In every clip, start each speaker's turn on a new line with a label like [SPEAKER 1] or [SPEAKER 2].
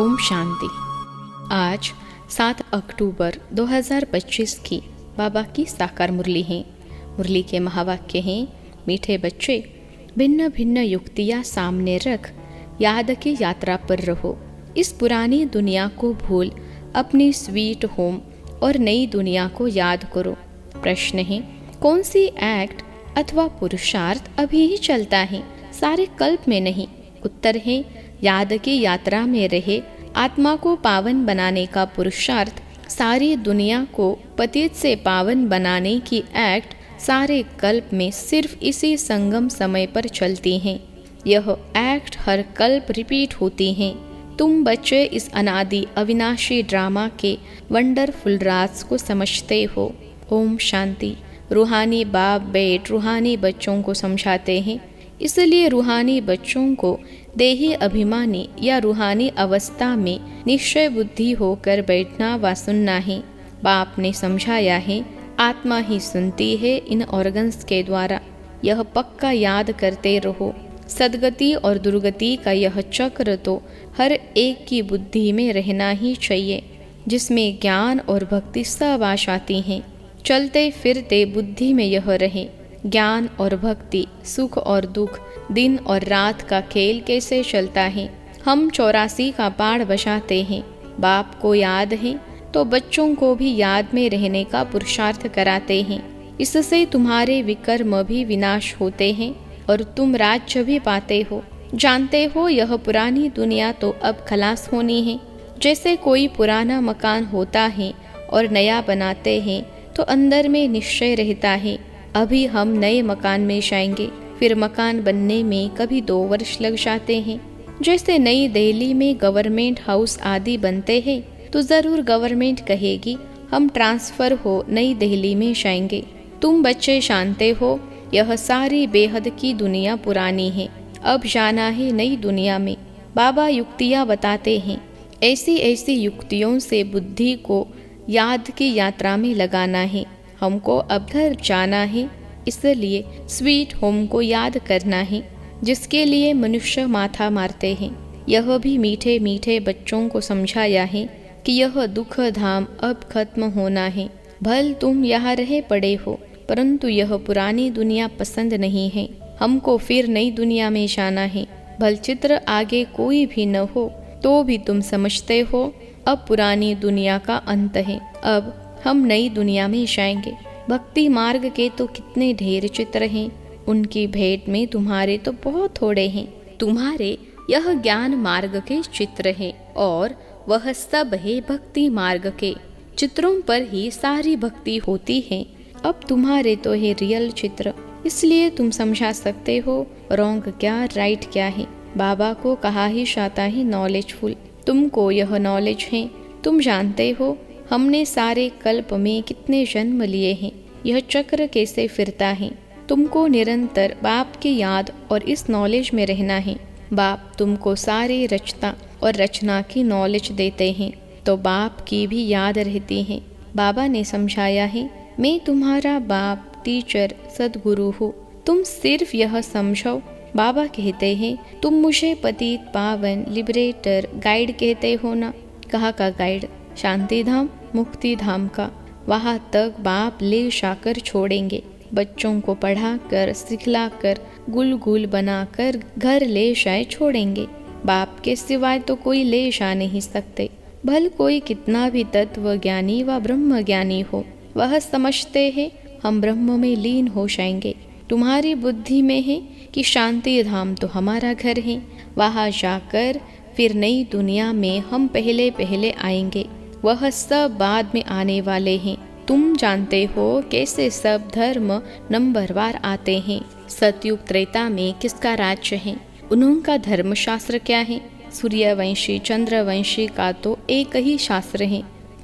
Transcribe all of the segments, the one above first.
[SPEAKER 1] ओम शांति। आज 7 अक्टूबर 2025 की बाबा की साकार मुरली है। मुरली के महावाक्य हैं, मीठे बच्चे, भिन्न भिन्न युक्तियाँ सामने रख याद की यात्रा पर रहो। इस पुरानी दुनिया को भूल अपनी स्वीट होम और नई दुनिया को याद करो। प्रश्न है, कौन सी एक्ट अथवा पुरुषार्थ अभी ही चलता है, सारे कल्प में नहीं। उत्तर है, याद की यात्रा में रहे आत्मा को पावन बनाने का पुरुषार्थ, सारी दुनिया को पतित से पावन बनाने की एक्ट सारे कल्प में सिर्फ इसी संगम समय पर चलती हैं। यह एक्ट हर कल्प रिपीट होती हैं। तुम बच्चे इस अनादि अविनाशी ड्रामा के वंडरफुल राज को समझते हो। ओम शांति। रूहानी बाप बेट रूहानी बच्चों को समझाते हैं, इसलिए रूहानी बच्चों को देही अभिमानी या रूहानी अवस्था में निश्चय बुद्धि होकर बैठना व सुनना है। बाप ने समझाया है, आत्मा ही सुनती है इन ऑर्गन्स के द्वारा। यह पक्का याद करते रहो। सदगति और दुर्गति का यह चक्र तो हर एक की बुद्धि में रहना ही चाहिए, जिसमें ज्ञान और भक्ति सब आ जाती हैं। चलते फिरते बुद्धि में यह रहे। ज्ञान और भक्ति, सुख और दुख, दिन और रात का खेल कैसे चलता है। हम 84 का पाठ बजाते हैं। बाप को याद है तो बच्चों को भी याद में रहने का पुरुषार्थ कराते हैं। इससे तुम्हारे विकर्म भी विनाश होते हैं और तुम राज्य भी पाते हो। जानते हो, यह पुरानी दुनिया तो अब खलास होनी है। जैसे कोई पुराना मकान होता है और नया बनाते हैं तो अंदर में निश्चय रहता है, अभी हम नए मकान में जाएंगे। फिर मकान बनने में कभी 2 वर्ष लग जाते हैं। जैसे नई दिल्ली में गवर्नमेंट हाउस आदि बनते हैं तो जरूर गवर्नमेंट कहेगी हम ट्रांसफर हो नई दिल्ली में जाएंगे। तुम बच्चे जानते हो, यह सारी बेहद की दुनिया पुरानी है, अब जाना है नई दुनिया में। बाबा युक्तियाँ बताते हैं, ऐसी ऐसी युक्तियों से बुद्धि को याद की यात्रा में लगाना है। हमको अब घर जाना है, इसलिए स्वीट होम को याद करना है, जिसके लिए मनुष्य माथा मारते हैं। यह भी मीठे मीठे बच्चों को समझाया है कि यह दुख धाम अब खत्म होना है। भल तुम यहाँ रहे पड़े हो, परंतु यह पुरानी दुनिया पसंद नहीं है। हमको फिर नई दुनिया में जाना है। भल चित्र आगे कोई भी न हो तो भी तुम समझते हो अब पुरानी दुनिया का अंत है, अब हम नई दुनिया में जाएंगे। भक्ति मार्ग के तो कितने ढेर चित्र हैं, उनकी भेंट में तुम्हारे तो बहुत थोड़े हैं। तुम्हारे यह ज्ञान मार्ग के चित्र हैं और वह सब है भक्ति मार्ग के चित्रों पर ही सारी भक्ति होती है। अब तुम्हारे तो है रियल चित्र, इसलिए तुम समझा सकते हो रॉन्ग क्या राइट क्या है। बाबा को कहा ही जाता है नॉलेजफुल। तुमको यह नॉलेज है, तुम जानते हो हमने सारे कल्प में कितने जन्म लिए हैं, यह चक्र कैसे फिरता है। तुमको निरंतर बाप की याद और इस नॉलेज में रहना है। बाप तुमको सारे रचना और रचना की नॉलेज देते हैं तो बाप की भी याद रहती है। बाबा ने समझाया है, मैं तुम्हारा बाप, टीचर, सदगुरु हूँ, तुम सिर्फ यह समझो। बाबा कहते हैं, तुम मुझे पतित पावन लिबरेटर गाइड कहते हो ना। कहाँ का गाइड? शांति धाम, मुक्ति धाम का। वहाँ तक बाप ले जाकर छोड़ेंगे। बच्चों को पढ़ाकर, सिखलाकर, गुल गुल बनाकर घर ले जाए छोड़ेंगे। बाप के सिवाय तो कोई ले जा नहीं सकते। भल कोई कितना भी तत्व ज्ञानी व ब्रह्म ज्ञानी हो, वह समझते हैं हम ब्रह्म में लीन हो जाएंगे। तुम्हारी बुद्धि में है कि शांति धाम तो हमारा घर है, वहाँ जाकर फिर नई दुनिया में हम पहले पहले आएंगे। वह सब बाद में आने वाले हैं। तुम जानते हो कैसे सब धर्म नंबरवार आते हैं। सतयुग त्रेता में किसका राज्य है, उनका धर्मशास्त्र क्या है। सूर्यवंशी चंद्रवंशी का तो एक ही शास्त्र है,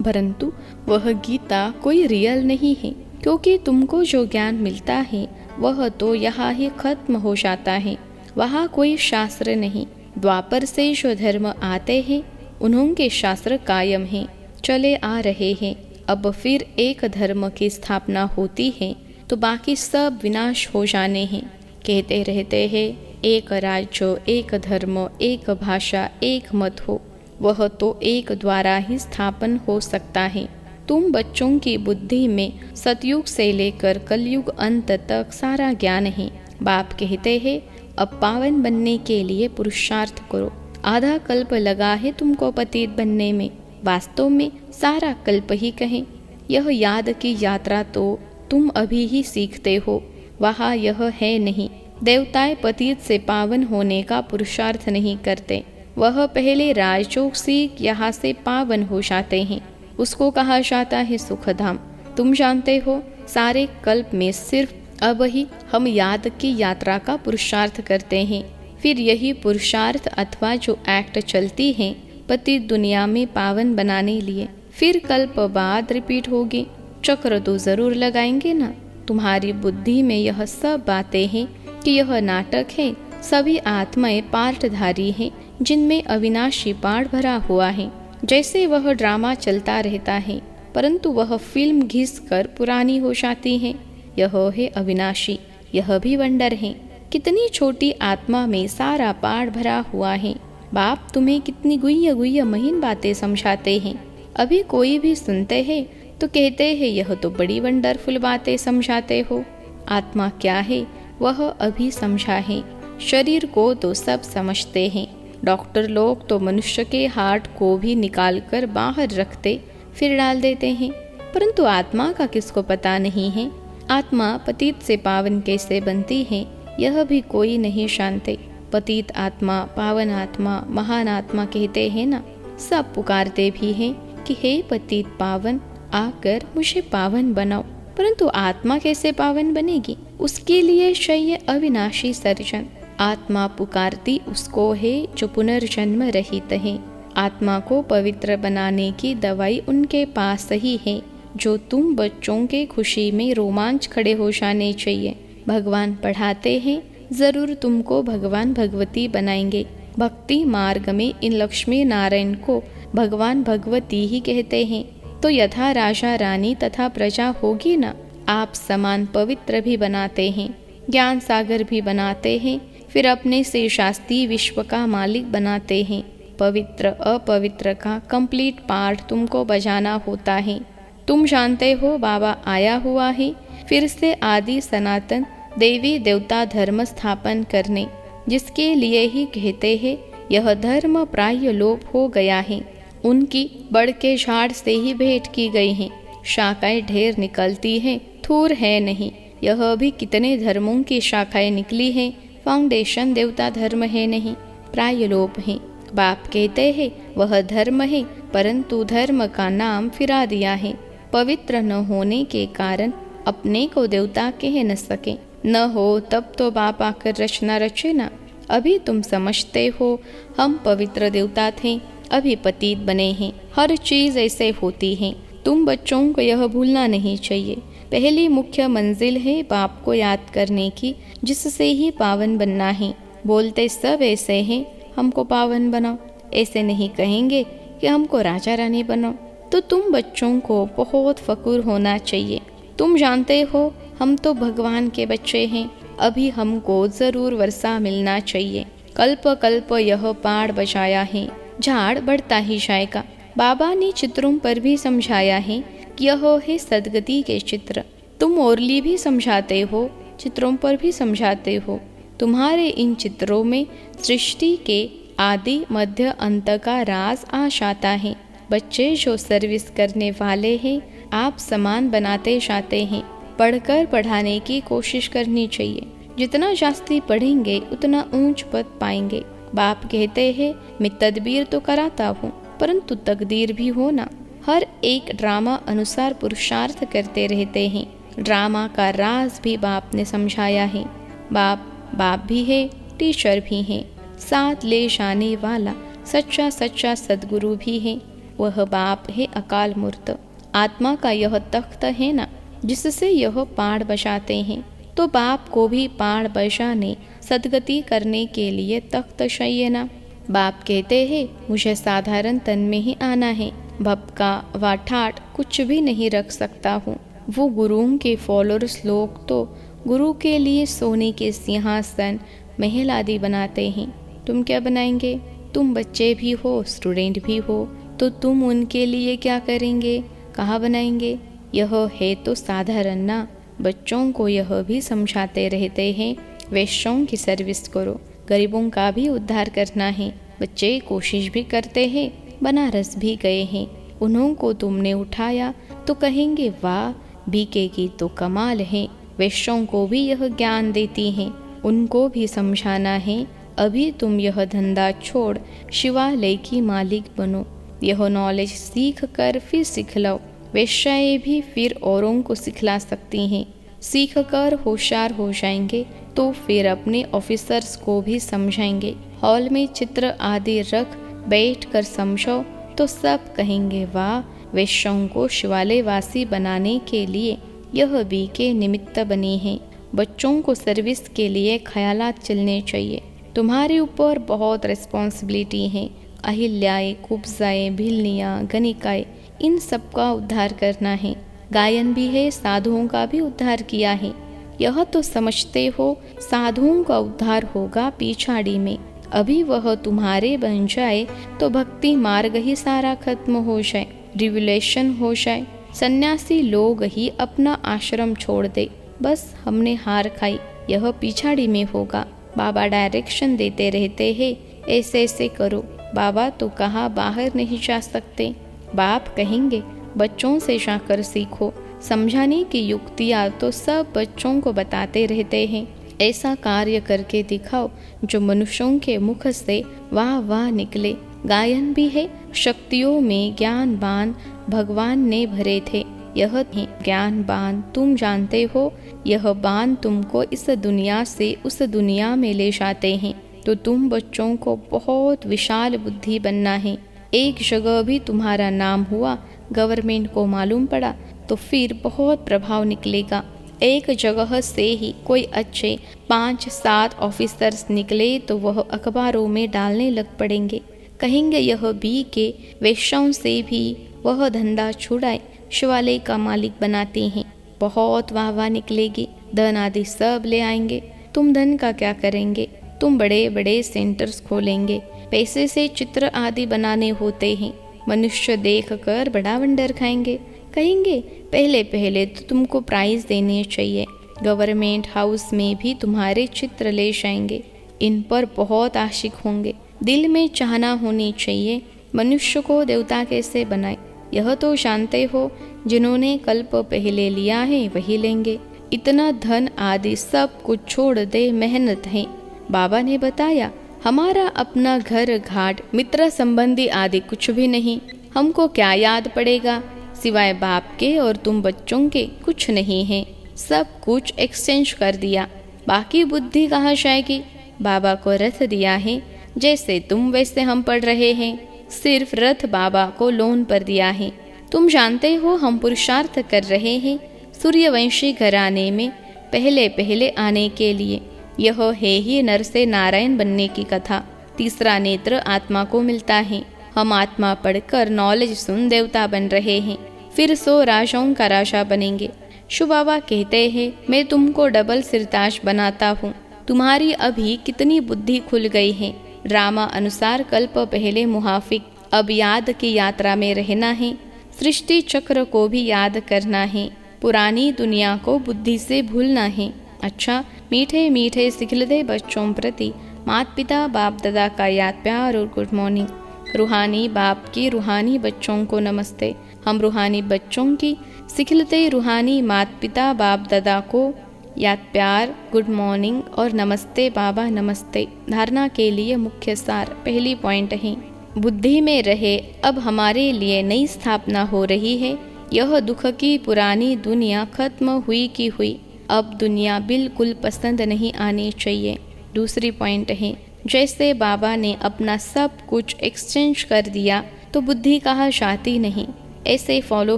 [SPEAKER 1] परंतु वह गीता कोई रियल नहीं है, क्योंकि तुमको जो ज्ञान मिलता है वह तो यहाँ ही खत्म हो जाता है, वहाँ कोई शास्त्र नहीं। द्वापर से जो धर्म आते हैं उनके शास्त्र कायम हैं, चले आ रहे हैं। अब फिर एक धर्म की स्थापना होती है तो बाकी सब विनाश हो जाने हैं। कहते रहते हैं एक राज्य, एक धर्म, एक भाषा, एक मत हो। वह तो एक द्वारा ही स्थापन हो सकता है। तुम बच्चों की बुद्धि में सतयुग से लेकर कलयुग अंत तक सारा ज्ञान है। बाप कहते हैं अब पावन बनने के लिए पुरुषार्थ करो। आधा कल्प लगा है तुमको पतित बनने में, वास्तव में सारा कल्प ही कहें। यह याद की यात्रा तो तुम अभी ही सीखते हो, वहाँ यह है नहीं। देवताएं पतित से पावन होने का पुरुषार्थ नहीं करते, वह पहले राजयोग सीख यहाँ से पावन हो जाते हैं। उसको कहा जाता है सुखधाम। तुम जानते हो सारे कल्प में सिर्फ अब ही हम याद की यात्रा का पुरुषार्थ करते हैं। फिर यही पुरुषार्थ अथवा जो एक्ट चलती है पतित दुनिया में पावन बनाने लिए, फिर कल्प बाद रिपीट होगी। चक्र तो जरूर लगाएंगे ना। तुम्हारी बुद्धि में यह सब बातें हैं कि यह नाटक है। सभी आत्माएं पार्टधारी हैं जिनमें अविनाशी पाठ भरा हुआ है। जैसे वह ड्रामा चलता रहता है परंतु वह फिल्म घिस कर पुरानी हो जाती है। यह है अविनाशी, यह भी वंडर है। कितनी छोटी आत्मा में सारा पाठ भरा हुआ है। बाप तुम्हें कितनी गुह्य गुह्य महीन बातें समझाते हैं। अभी कोई भी सुनते हैं तो कहते हैं यह तो बड़ी वंडरफुल बातें समझाते हो। आत्मा क्या है वह अभी समझा है। शरीर को तो सब समझते हैं। डॉक्टर लोग तो मनुष्य के हार्ट को भी निकाल कर बाहर रखते फिर डाल देते हैं, परंतु आत्मा का किसको पता नहीं है। आत्मा पतित से पावन कैसे बनती है यह भी कोई नहीं जानते। पतित आत्मा, पावन आत्मा, महान आत्मा कहते हैं ना। सब पुकारते भी हैं कि हे पतित पावन आकर मुझे पावन बनाओ, परंतु आत्मा कैसे पावन बनेगी? उसके लिए चाहिए अविनाशी सर्जन। आत्मा पुकारती उसको है जो पुनर्जन्म रहित है। आत्मा को पवित्र बनाने की दवाई उनके पास ही है। जो तुम बच्चों के खुशी में रोमांच खड़े हो जाने चाहिए। भगवान पढ़ाते हैं, जरूर तुमको भगवान भगवती बनाएंगे। भक्ति मार्ग में इन लक्ष्मी नारायण को भगवान भगवती ही कहते हैं। तो यथा राजा रानी तथा प्रजा होगी ना। आप समान पवित्र भी बनाते हैं, ज्ञान सागर भी बनाते हैं, फिर अपने से शास्त्रीय विश्व का मालिक बनाते हैं। पवित्र अपवित्र का कंप्लीट पार्ट तुमको बजाना होता है। तुम जानते हो बाबा आया हुआ है फिर से आदि सनातन देवी देवता धर्म स्थापन करने, जिसके लिए ही कहते हैं यह धर्म प्राय लोप हो गया है। उनकी बड़ के झाड़ से ही भेंट की गई है। शाखाएं ढेर निकलती हैं, थूर है नहीं। यह भी कितने धर्मों की शाखाएं निकली हैं, फाउंडेशन देवता धर्म है नहीं, प्राय लोप है। बाप कहते हैं वह धर्म है, परंतु धर्म का नाम फिरा दिया है। पवित्र न होने के कारण अपने को देवता कह न सके। न हो तब तो बाप आकर रचना रचे ना। अभी तुम समझते हो हम पवित्र देवता थे, अभी पतित बने हैं। हर चीज ऐसे होती है। तुम बच्चों को यह भूलना नहीं चाहिए। पहली मुख्य मंजिल है बाप को याद करने की, जिससे ही पावन बनना है। बोलते सब ऐसे हैं हमको पावन बनाओ, ऐसे नहीं कहेंगे कि हमको राजा रानी बनाओ। तो तुम बच्चों को बहुत फक्र होना चाहिए। तुम जानते हो हम तो भगवान के बच्चे हैं, अभी हमको जरूर वर्षा मिलना चाहिए। कल्प कल्प यह पाड़ बचाया है, झाड़ बढ़ता ही जाएगा। बाबा ने चित्रों पर भी समझाया है कि यह है सदगति के चित्र। तुम ओरली भी समझाते हो, चित्रों पर भी समझाते हो। तुम्हारे इन चित्रों में सृष्टि के आदि मध्य अंत का राज आ जाता है। बच्चे जो सर्विस करने वाले हैं आप समान बनाते जाते हैं। पढ़कर पढ़ाने की कोशिश करनी चाहिए। जितना जास्ती पढ़ेंगे उतना ऊंच पद पाएंगे। बाप कहते हैं मैं तदबीर तो कराता हूँ, परंतु तकदीर भी हो ना। हर एक ड्रामा अनुसार पुरुषार्थ करते रहते हैं। ड्रामा का राज भी बाप ने समझाया है। बाप भी है, टीचर भी है, साथ ले जाने वाला सच्चा सच्चा सदगुरु भी है। वह बाप है अकाल मूर्त। आत्मा का यह तख्त है ना, जिससे यह पाड़ बजाते हैं। तो बाप को भी पाड़ बजाने सदगति करने के लिए तख्त चाहिए ना। बाप कहते हैं मुझे साधारण तन में ही आना है, भपका व ठाट कुछ भी नहीं रख सकता हूँ। वो गुरुओं के फॉलोअर्स लोग तो गुरु के लिए सोने के सिंहासन महल आदि बनाते हैं। तुम क्या बनाएंगे? तुम बच्चे भी हो, स्टूडेंट भी हो, तो तुम उनके लिए क्या करेंगे, कहाँ बनाएंगे? यह है तो साधारण ना। बच्चों को यह भी समझाते रहते हैं, वैश्यों की सर्विस करो, गरीबों का भी उद्धार करना है। बच्चे कोशिश भी करते हैं, बनारस भी गए हैं, उन्हों को तुमने उठाया तो कहेंगे वाह, बीके की तो कमाल है। वैश्यों को भी यह ज्ञान देती हैं, उनको भी समझाना है, अभी तुम यह धंधा छोड़ शिवालय की मालिक बनो। यह नॉलेज सीख कर फिर सिखलाओ। वैश्याएं भी फिर औरों को सिखला सकती हैं। सीख कर होशियार हो जाएंगे तो फिर अपने ऑफिसर्स को भी समझाएंगे। हॉल में चित्र आदि रख बैठ कर समझो तो सब कहेंगे वाह, वैश्यों को शिवालय वासी बनाने के लिए यह भी के निमित्त बने हैं। बच्चों को सर्विस के लिए ख्यालात चलने चाहिए। तुम्हारे ऊपर बहुत रिस्पॉन्सिबिलिटी है। अहिल्याएं, कुब्जाएं, भिलनियाँ, गणिकाएं, इन सब का उद्धार करना है। गायन भी है, साधुओं का भी उद्धार किया है। यह तो समझते हो साधुओं का उद्धार होगा पिछाड़ी में। अभी वह तुम्हारे बन जाए तो भक्ति मार्ग ही सारा खत्म हो जाए, रिवलेशन हो जाए, सन्यासी लोग ही अपना आश्रम छोड़ दे, बस हमने हार खाई। यह पिछाड़ी में होगा। बाबा डायरेक्शन देते रहते हैं, ऐसे ऐसे करो। बाबा तो कहा बाहर नहीं जा सकते। बाप कहेंगे बच्चों से जाकर सीखो। समझाने की युक्तियाँ तो सब बच्चों को बताते रहते हैं। ऐसा कार्य करके दिखाओ जो मनुष्यों के मुख से वाह वाह निकले। गायन भी है, शक्तियों में ज्ञान बाण भगवान ने भरे थे। यह ज्ञान बाण तुम जानते हो, यह बाण तुमको इस दुनिया से उस दुनिया में ले जाते हैं। तो तुम बच्चों को बहुत विशाल बुद्धि बनना है। एक जगह भी तुम्हारा नाम हुआ, गवर्नमेंट को मालूम पड़ा तो फिर बहुत प्रभाव निकलेगा। एक जगह से ही कोई अच्छे 5-7 ऑफिसर्स निकले तो वह अखबारों में डालने लग पड़ेंगे। कहेंगे यह बी के वैश्यों से भी वह धंधा छुड़ाए, शिवालय का मालिक बनाते हैं। बहुत वाहवाह निकलेगी, धन आदि सब ले आएंगे। तुम धन का क्या करेंगे? तुम बड़े बड़े सेंटर्स खोलेंगे। पैसे से चित्र आदि बनाने होते हैं। मनुष्य देख कर बड़ा वंडर खाएंगे। कहेंगे पहले पहले तो तुमको प्राइज देने चाहिए। गवर्नमेंट हाउस में भी तुम्हारे चित्र ले जाएंगे। इन पर बहुत आशिक होंगे। दिल में चाहना होनी चाहिए मनुष्य को देवता कैसे बनाए। यह तो जानते हो, जिन्होंने कल्प पहले लिया है वही लेंगे। इतना धन आदि सब कुछ छोड़ दे, मेहनत है। बाबा ने बताया हमारा अपना घर घाट मित्र संबंधी आदि कुछ भी नहीं। हमको क्या याद पड़ेगा, सिवाय बाप के और तुम बच्चों के कुछ नहीं है। सब कुछ एक्सचेंज कर दिया, बाकी बुद्धि कहाँ जाएगी। बाबा को रथ दिया है, जैसे तुम वैसे हम पढ़ रहे हैं। सिर्फ रथ बाबा को लोन पर दिया है। तुम जानते हो हम पुरुषार्थ कर रहे हैं सूर्यवंशी घराने में पहले पहले आने के लिए। यह है ही नर से नारायण बनने की कथा। तीसरा नेत्र आत्मा को मिलता है। हम आत्मा पढ़कर नॉलेज सुन देवता बन रहे हैं, फिर 100 राजाओं का राजा बनेंगे। शिव बाबा कहते हैं मैं तुमको डबल सिरताज बनाता हूँ। तुम्हारी अभी कितनी बुद्धि खुल गई है। ड्रामा अनुसार कल्प पहले मुहाफिक, अब याद की यात्रा में रहना है। सृष्टि चक्र को भी याद करना है। पुरानी दुनिया को बुद्धि से भूलना है। अच्छा, मीठे मीठे सिखलते बच्चों प्रति माता पिता बाप दादा का याद प्यार और गुड मॉर्निंग। रूहानी बाप की रूहानी बच्चों को नमस्ते। हम रूहानी बच्चों की सिखलते रूहानी माता पिता बाप दादा को याद प्यार, गुड मॉर्निंग और नमस्ते बाबा नमस्ते। धारणा के लिए मुख्य सार पहली पॉइंट है, बुद्धि में रहे अब हमारे लिए नई स्थापना हो रही है। यह दुख की पुरानी दुनिया खत्म हुई की हुई, अब दुनिया बिल्कुल पसंद नहीं आनी चाहिए। दूसरी पॉइंट है, जैसे बाबा ने अपना सब कुछ एक्सचेंज कर दिया तो बुद्धि कहाँ जाती नहीं। ऐसे फॉलो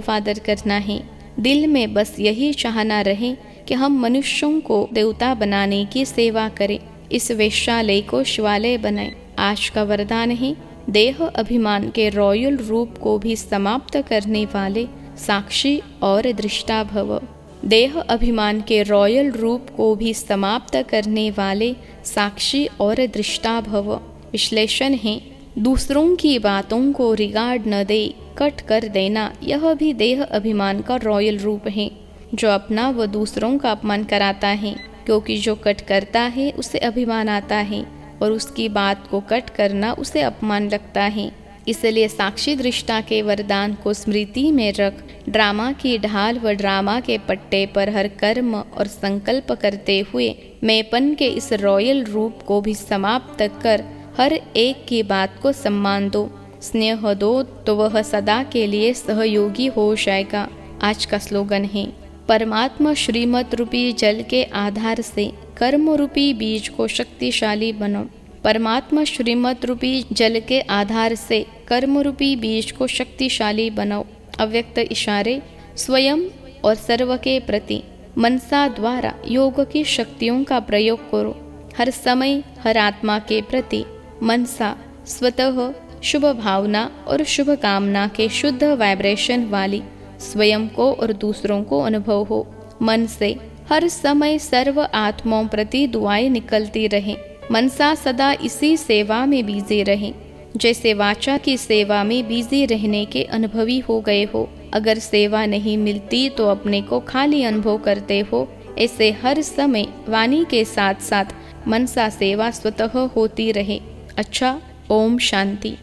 [SPEAKER 1] फादर करना है। दिल में बस यही चाहना रहे कि हम मनुष्यों को देवता बनाने की सेवा करें, इस वैश्यालय को शिवालय बनाएं। आज का वरदान है, देह अभिमान के रॉयल रूप को भी समाप्त करने वाले साक्षी और दृष्टा भव। देह अभिमान के रॉयल रूप को भी समाप्त करने वाले साक्षी और दृष्टा भव। विश्लेषण है, दूसरों की बातों को रिगार्ड न दे, कट कर देना, यह भी देह अभिमान का रॉयल रूप है। जो अपना व दूसरों का अपमान कराता है, क्योंकि जो कट करता है उसे अभिमान आता है और उसकी बात को कट करना उसे अपमान लगता है। इसलिए साक्षी दृष्टा के वरदान को स्मृति में रख ड्रामा की ढाल व ड्रामा के पट्टे पर हर कर्म और संकल्प करते हुए मैंपन के इस रॉयल रूप को भी समाप्त कर हर एक की बात को सम्मान दो, स्नेह दो, तो वह सदा के लिए सहयोगी हो जाएगा। आज का स्लोगन है, परमात्मा श्रीमत रूपी जल के आधार से कर्म रूपी बीज को शक्तिशाली बनो। परमात्मा श्रीमत रूपी जल के आधार से कर्म रूपी बीज को शक्तिशाली बनाओ। अव्यक्त इशारे स्वयं और सर्व के प्रति मनसा द्वारा योग की शक्तियों का प्रयोग करो। हर समय हर आत्मा के प्रति मनसा स्वतः शुभ भावना और शुभ कामना के शुद्ध वाइब्रेशन वाली स्वयं को और दूसरों को अनुभव हो। मन से हर समय सर्व आत्माओं प्रति दुआएं निकलती रहें। मनसा सदा इसी सेवा में बिजी रहे, जैसे वाचा की सेवा में बिजी रहने के अनुभवी हो गए हो। अगर सेवा नहीं मिलती तो अपने को खाली अनुभव करते हो। ऐसे हर समय वाणी के साथ साथ मनसा सेवा स्वतः होती रहे। अच्छा, ओम शांति।